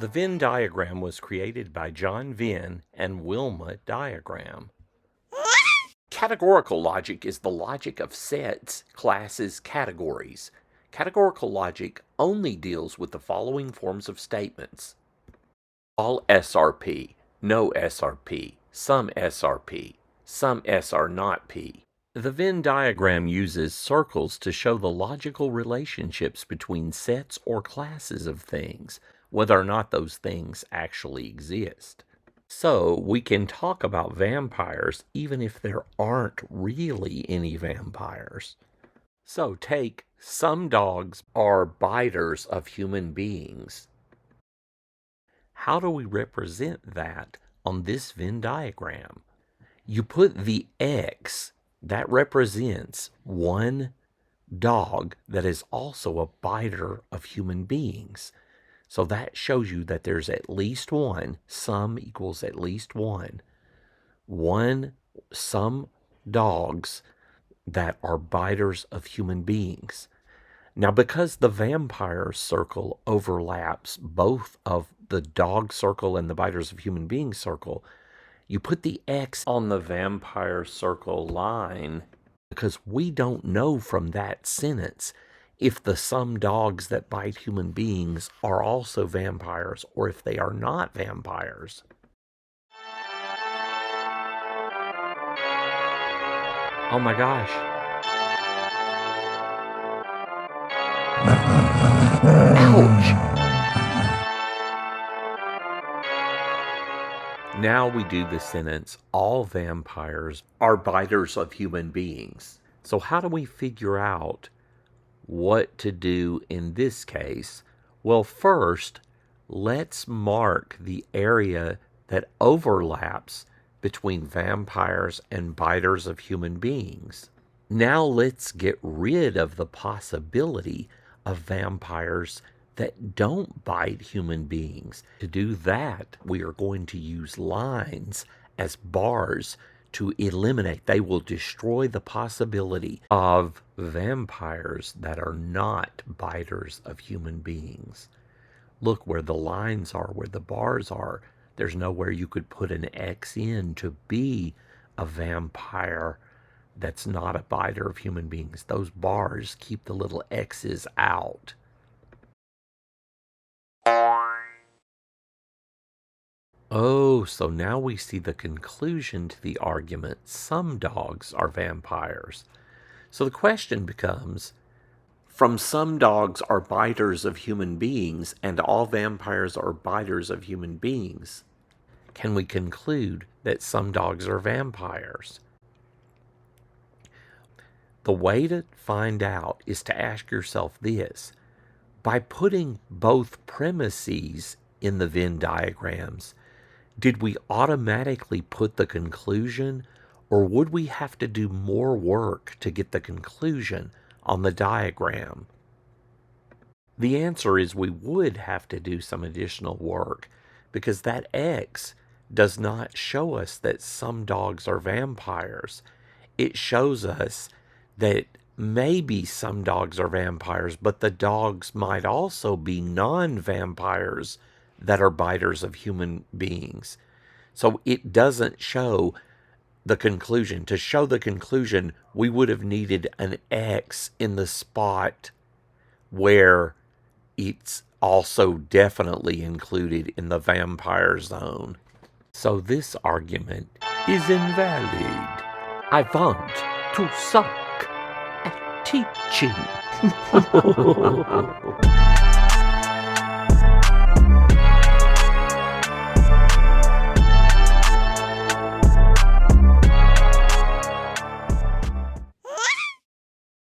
The Venn diagram was created by John Venn and Wilma Diagram. Categorical logic is the logic of sets, classes, categories. Categorical logic only deals with the following forms of statements: all SRP, no SRP, some SRP, some S are not P. The Venn diagram uses circles to show the logical relationships between sets or classes of things, whether or not those things actually exist. So we can talk about vampires even if there aren't really any vampires. So take some dogs are biters of human beings. How do we represent that on this Venn diagram? You put the X, that represents one dog that is also a biter of human beings. So that shows you that there's at least one, some equals at least one, some dogs that are biters of human beings. Now, because the vampire circle overlaps both of the dog circle and the biters of human beings circle, you put the X on the vampire circle line because we don't know from that sentence if the some dogs that bite human beings are also vampires or if they are not vampires. Oh my gosh. Ouch! Now we do the sentence, all vampires are biters of human beings. So how do we figure out what to do in this case? Well, first, let's mark the area that overlaps between vampires and biters of human beings. Now let's get rid of the possibility of vampires that don't bite human beings. To do that, we are going to use lines as bars to eliminate. They will destroy the possibility of vampires that are not biters of human beings. Look where the lines are, where the bars are. There's nowhere you could put an X in to be a vampire that's not a biter of human beings. Those bars keep the little X's out. Oh, so now we see the conclusion to the argument, some dogs are vampires. So the question becomes, from some dogs are biters of human beings and all vampires are biters of human beings, can we conclude that some dogs are vampires? The way to find out is to ask yourself this: by putting both premises in the Venn diagrams, did we automatically put the conclusion, or would we have to do more work to get the conclusion on the diagram? The answer is we would have to do some additional work, because that X does not show us that some dogs are vampires. It shows us that maybe some dogs are vampires, but the dogs might also be non-vampires that are biters of human beings. So it doesn't show the conclusion. To show the conclusion, we would have needed an X in the spot where it's also definitely included in the vampire zone. So this argument is invalid. I want to suck at teaching.